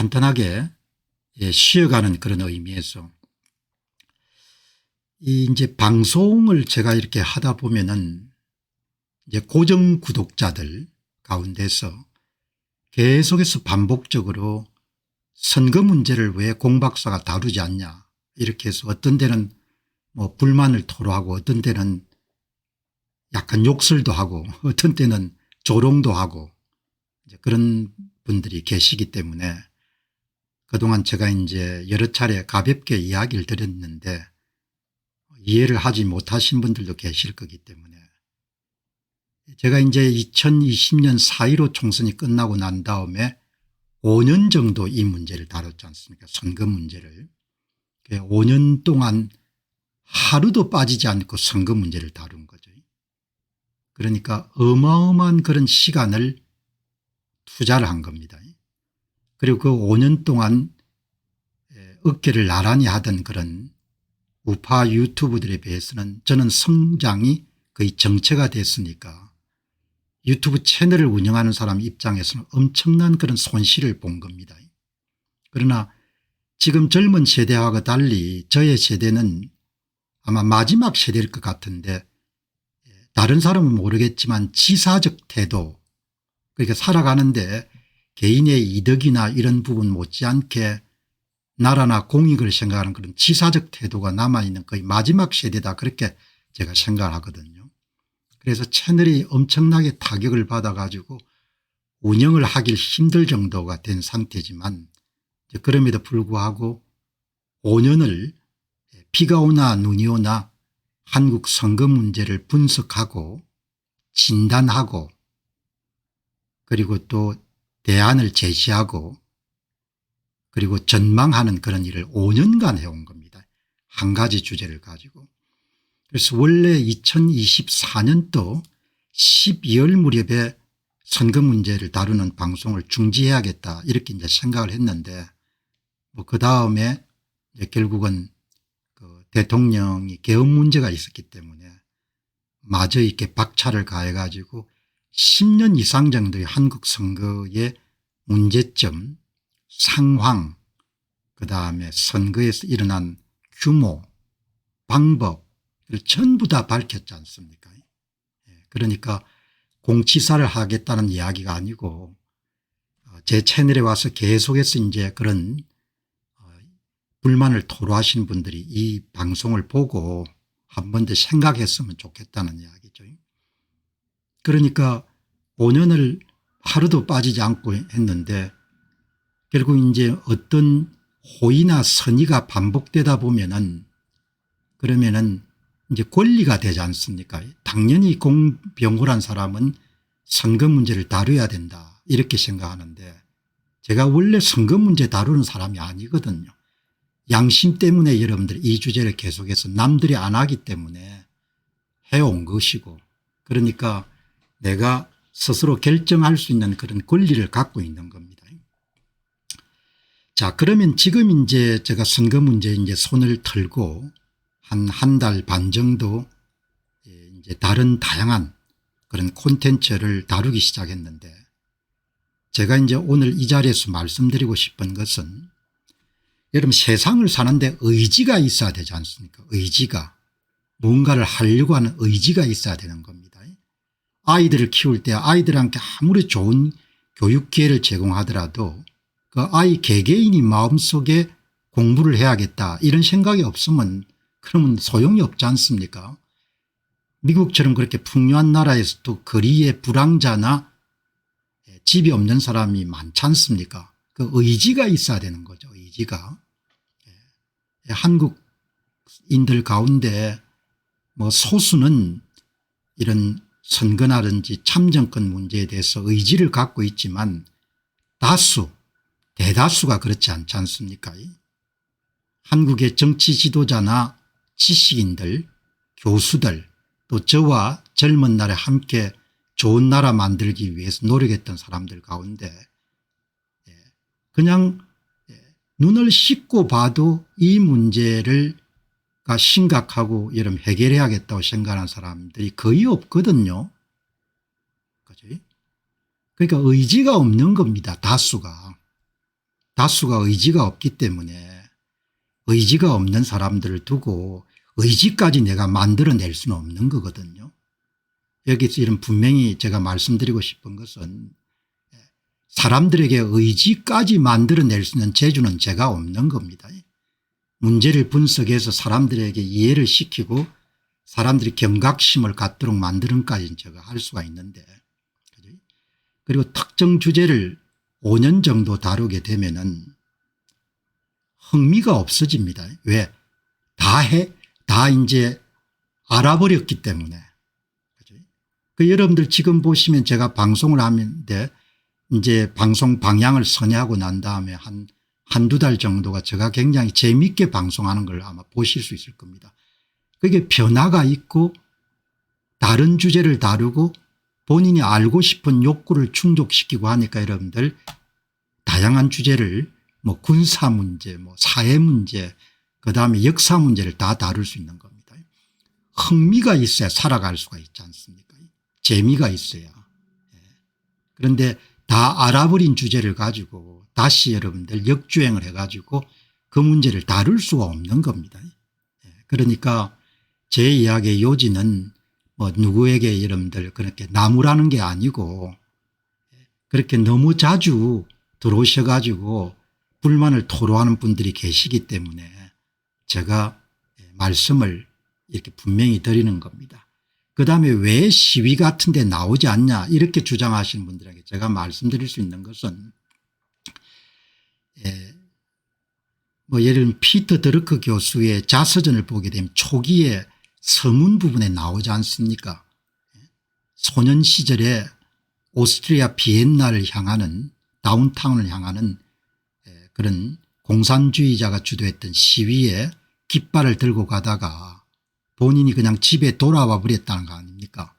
간단하게 쉬어가는 그런 의미에서 이제 방송을 제가 이렇게 하다 보면은 이제 고정 구독자들 가운데서 계속해서 반복적으로 선거 문제를 왜 공 박사가 다루지 않냐 이렇게 해서 어떤 데는 뭐 불만을 토로하고 어떤 때는 약간 욕설도 하고 어떤 때는 조롱도 하고 이제 그런 분들이 계시기 때문에 그동안 제가 이제 여러 차례 가볍게 이야기를 드렸는데 이해를 하지 못하신 분들도 계실 거기 때문에 제가 이제 2020년 4.15 총선이 끝나고 난 다음에 5년 정도 이 문제를 다뤘지 않습니까? 선거 문제를. 5년 동안 하루도 빠지지 않고 선거 문제를 다룬 거죠. 그러니까 어마어마한 그런 시간을 투자를 한 겁니다. 그리고 그 5년 동안 어깨를 나란히 하던 그런 우파 유튜브들에 비해서는 저는 성장이 거의 정체가 됐으니까 유튜브 채널을 운영하는 사람 입장에서는 엄청난 그런 손실을 본 겁니다. 그러나 지금 젊은 세대하고 달리 저의 세대는 아마 마지막 세대일 것 같은데 다른 사람은 모르겠지만 지사적 태도, 그러니까 살아가는데 개인의 이득이나 이런 부분 못지않게 나라나 공익을 생각하는 그런 지사적 태도가 남아있는 거의 마지막 세대다, 그렇게 제가 생각을 하거든요. 그래서 채널이 엄청나게 타격을 받아 가지고 운영을 하길 힘들 정도가 된 상태지만 그럼에도 불구하고 5년을 비가 오나 눈이 오나 한국 선거 문제를 분석하고 진단하고 그리고 또 대안을 제시하고 그리고 전망하는 그런 일을 5년간 해온 겁니다. 한 가지 주제를 가지고. 그래서 원래 2024년도 12월 무렵에 선거 문제를 다루는 방송을 중지해야겠다 이렇게 이제 생각을 했는데 뭐 그 다음에 결국은 그 대통령이 계엄 문제가 있었기 때문에 마저 이렇게 박차를 가해 가지고 10년 이상 정도의 한국 선거의 문제점, 상황, 그다음에 선거에서 일어난 규모, 방법 전부 다 밝혔지 않습니까? 그러니까 공치사를 하겠다는 이야기가 아니고 제 채널에 와서 계속해서 이제 그런 불만을 토로하신 분들이 이 방송을 보고 한 번 더 생각했으면 좋겠다는 이야기죠. 그러니까 5년을 하루도 빠지지 않고 했는데 결국 이제 어떤 호의나 선의가 반복되다 보면은 그러면은 이제 권리가 되지 않습니까? 당연히 공병호란 사람은 선거 문제를 다뤄야 된다 이렇게 생각하는데 제가 원래 선거 문제 다루는 사람이 아니거든요. 양심 때문에 여러분들 이 주제를 계속해서 남들이 안 하기 때문에 해온 것이고 그러니까 내가 스스로 결정할 수 있는 그런 권리를 갖고 있는 겁니다. 자, 그러면 지금 이제 제가 선거 문제에 이제 손을 털고 한 달 반 정도 이제 다른 다양한 그런 콘텐츠를 다루기 시작했는데 제가 이제 오늘 이 자리에서 말씀드리고 싶은 것은 여러분 세상을 사는데 의지가 있어야 되지 않습니까? 의지가. 뭔가를 하려고 하는 의지가 있어야 되는 겁니다. 아이들을 키울 때 아이들한테 아무리 좋은 교육 기회를 제공하더라도 그 아이 개개인이 마음속에 공부를 해야겠다 이런 생각이 없으면 그러면 소용이 없지 않습니까? 미국처럼 그렇게 풍요한 나라에서도 거리에 불황자나 집이 없는 사람이 많지 않습니까? 그 의지가 있어야 되는 거죠. 의지가. 한국인들 가운데 뭐 소수는 이런 선거라든지 참정권 문제에 대해서 의지를 갖고 있지만 대다수가 그렇지 않지 않습니까? 한국의 정치 지도자나 지식인들, 교수들 또 저와 젊은 날에 함께 좋은 나라 만들기 위해서 노력했던 사람들 가운데 그냥 눈을 씻고 봐도 이 문제를 심각하고 여러분 해결해야겠다고 생각하는 사람들이 거의 없거든요. 그죠? 그러니까 의지가 없는 겁니다. 다수가. 다수가 의지가 없기 때문에 의지가 없는 사람들을 두고 의지까지 내가 만들어낼 수는 없는 거거든요. 여기서 이런 분명히 제가 말씀드리고 싶은 것은 사람들에게 의지까지 만들어낼 수 있는 재주는 제가 없는 겁니다. 문제를 분석해서 사람들에게 이해를 시키고 사람들이 경각심을 갖도록 만드는 까지는 제가 할 수가 있는데, 그리고 특정 주제를 5년 정도 다루게 되면은 흥미가 없어집니다. 왜? 다 이제 알아버렸기 때문에. 여러분들 지금 보시면 제가 방송을 하는데 이제 방송 방향을 선회하고 난 다음에 한두 달 정도가 제가 굉장히 재미있게 방송하는 걸 아마 보실 수 있을 겁니다. 그게 변화가 있고 다른 주제를 다루고 본인이 알고 싶은 욕구를 충족시키고 하니까 여러분들 다양한 주제를 뭐 군사 문제, 뭐 사회 문제, 그다음에 역사 문제를 다 다룰 수 있는 겁니다. 흥미가 있어야 살아갈 수가 있지 않습니까? 재미가 있어야. 그런데 다 알아버린 주제를 가지고 다시 여러분들 역주행을 해가지고 그 문제를 다룰 수가 없는 겁니다. 그러니까 제 이야기의 요지는 뭐 누구에게 여러분들 그렇게 나무라는 게 아니고 그렇게 너무 자주 들어오셔가지고 불만을 토로하는 분들이 계시기 때문에 제가 말씀을 이렇게 분명히 드리는 겁니다. 그다음에 왜 시위 같은 데 나오지 않냐 이렇게 주장하시는 분들에게 제가 말씀드릴 수 있는 것은 뭐 예를 들면 피터 드러크 교수의 자서전을 보게 되면 초기에 서문 부분에 나오지 않습니까? 소년 시절에 오스트리아 비엔나를 향하는 다운타운을 향하는 그런 공산주의자가 주도했던 시위에 깃발을 들고 가다가 본인이 그냥 집에 돌아와 버렸다는 거 아닙니까?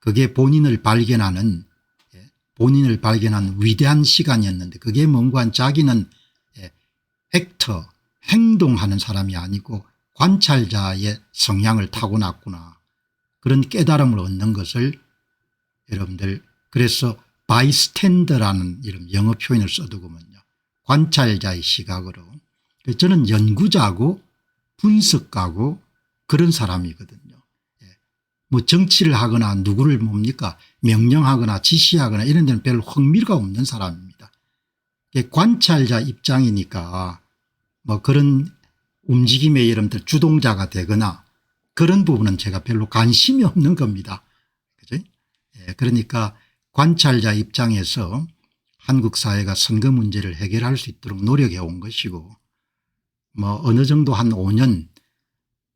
그게 본인을 발견하는 위대한 시간이었는데 그게 뭔가 자기는 액터 행동하는 사람이 아니고 관찰자의 성향을 타고났구나 그런 깨달음을 얻는 것을 여러분들 그래서 바이스탠더라는 이런 영어 표현을 써두고면요. 관찰자의 시각으로 저는 연구자고 분석가고 그런 사람이거든요. 뭐 정치를 하거나 누구를 뭡니까 명령하거나 지시하거나 이런 데는 별로 흥미가 없는 사람입니다. 관찰자 입장이니까 뭐 그런 움직임의 여러분들 주동자가 되거나 그런 부분은 제가 별로 관심이 없는 겁니다. 그죠? 그러니까 관찰자 입장에서 한국 사회가 선거 문제를 해결할 수 있도록 노력해 온 것이고 뭐 어느 정도 한 5년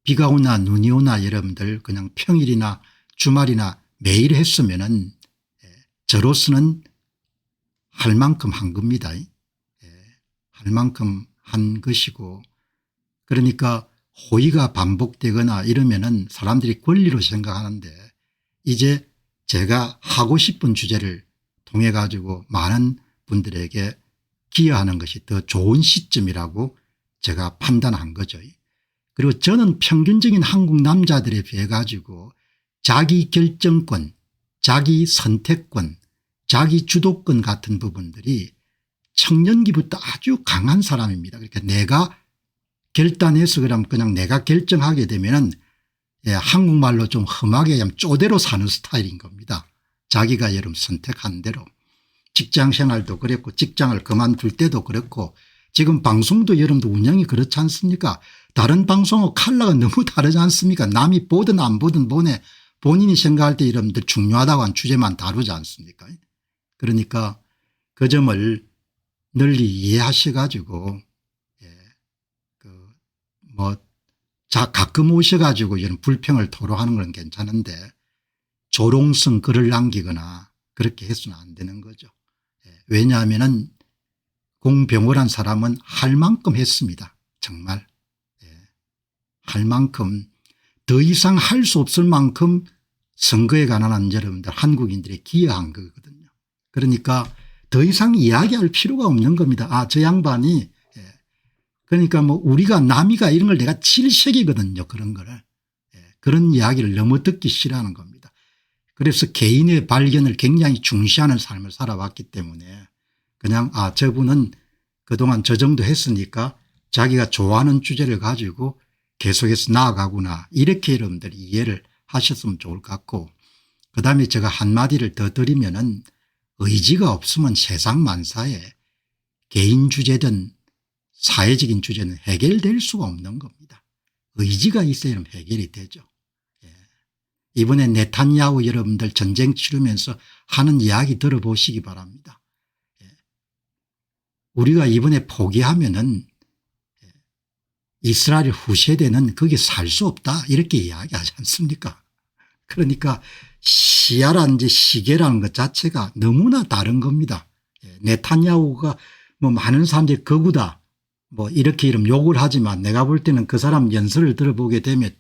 비가 오나 눈이 오나 여러분들 그냥 평일이나 주말이나 매일 했으면은 저로서는 할 만큼 한 겁니다. 할 만큼 한 것이고 그러니까 호의가 반복되거나 이러면은 사람들이 권리로 생각하는데 이제 제가 하고 싶은 주제를 통해 가지고 많은 분들에게 기여하는 것이 더 좋은 시점이라고 제가 판단한 거죠. 그리고 저는 평균적인 한국 남자들에 비해 가지고 자기 결정권, 자기 선택권, 자기 주도권 같은 부분들이 청년기부터 아주 강한 사람입니다. 그러니까 내가 결단해서 그냥 내가 결정하게 되면은 한국말로 좀 험하게 하면 쪼대로 사는 스타일인 겁니다. 자기가 여러분 선택한 대로. 직장 생활도 그랬고 직장을 그만둘 때도 그렇고 지금 방송도 여러분도 운영이 그렇지 않습니까? 다른 방송하고 컬러가 너무 다르지 않습니까? 남이 보든 안 보든 본인이 생각할 때 여러분들 중요하다고 한 주제만 다루지 않습니까? 그러니까 그 점을 널리 이해하셔 가지고 가끔 오셔 가지고 이런 불평을 토로하는 건 괜찮은데 조롱성 글을 남기거나 그렇게 해서는 안 되는 거죠. 왜냐하면은 공병호란 사람은 할 만큼 했습니다. 정말. 할 만큼 더 이상 할 수 없을 만큼 선거에 관한 여러분들 한국인들이 기여한 거거든요. 그러니까 더 이상 이야기할 필요가 없는 겁니다. 아, 저 양반이 그러니까 뭐 우리가 남이가 이런 걸 내가 질색이거든요. 그런 거를. 그런 이야기를 너무 듣기 싫어하는 겁니다. 그래서 개인의 발견을 굉장히 중시하는 삶을 살아왔기 때문에 그냥 아 저분은 그동안 저 정도 했으니까 자기가 좋아하는 주제를 가지고 계속해서 나아가구나, 이렇게 여러분들이 이해를 하셨으면 좋을 것 같고, 그다음에 제가 한마디를 더 드리면은 의지가 없으면 세상 만사에 개인 주제든 사회적인 주제는 해결될 수가 없는 겁니다. 의지가 있어야 해결이 되죠. 예. 이번에 네탄야후 여러분들 전쟁 치르면서 하는 이야기 들어보시기 바랍니다. 예. 우리가 이번에 포기하면은 이스라엘 후세대는 거기 살 수 없다, 이렇게 이야기하지 않습니까? 그러니까 시야라든지 시계라는 것 자체가 너무나 다른 겁니다. 네탄야후가 뭐 많은 사람들이 거구다 뭐 이렇게 이름 욕을 하지만, 내가 볼 때는 그 사람 연설을 들어보게 되면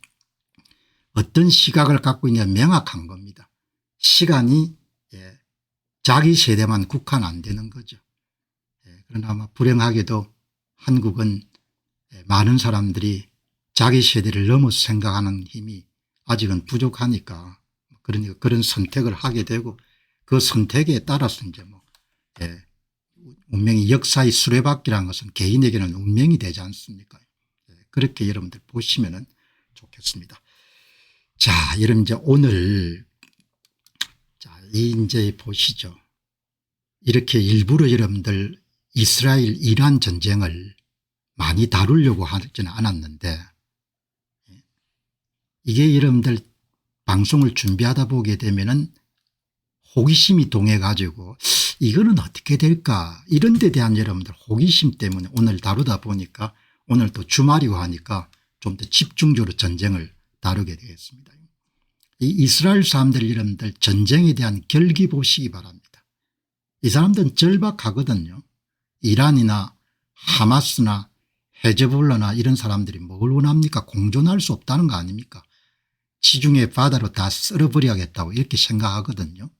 어떤 시각을 갖고 있냐 명확한 겁니다. 시간이 자기 세대만 국한 안 되는 거죠. 그러나 아마 불행하게도 한국은 많은 사람들이 자기 세대를 넘어서 생각하는 힘이 아직은 부족하니까, 그러니까 그런 선택을 하게 되고, 그 선택에 따라서 이제 뭐 운명이 역사의 수레바퀴라는 것은 개인에게는 운명이 되지 않습니까? 그렇게 여러분들 보시면 좋겠습니다. 자, 여러분 이제 오늘 이제 보시죠. 이렇게 일부러 여러분들 이스라엘 이란 전쟁을 많이 다루려고 하지는 않았는데, 이게 여러분들 방송을 준비하다 보게 되면은 호기심이 동해 가지고 이거는 어떻게 될까, 이런 데 대한 여러분들 호기심 때문에 오늘 다루다 보니까, 오늘 또 주말이고 하니까 좀 더 집중적으로 전쟁을 다루게 되겠습니다. 이 이스라엘 사람들 여러분들 전쟁에 대한 결기 보시기 바랍니다. 이 사람들은 절박하거든요. 이란이나 하마스나 헤즈볼라나 이런 사람들이 뭘 원합니까? 공존할 수 없다는 거 아닙니까? 지중해 바다로 다 쓸어버려야겠다고 이렇게 생각하거든요.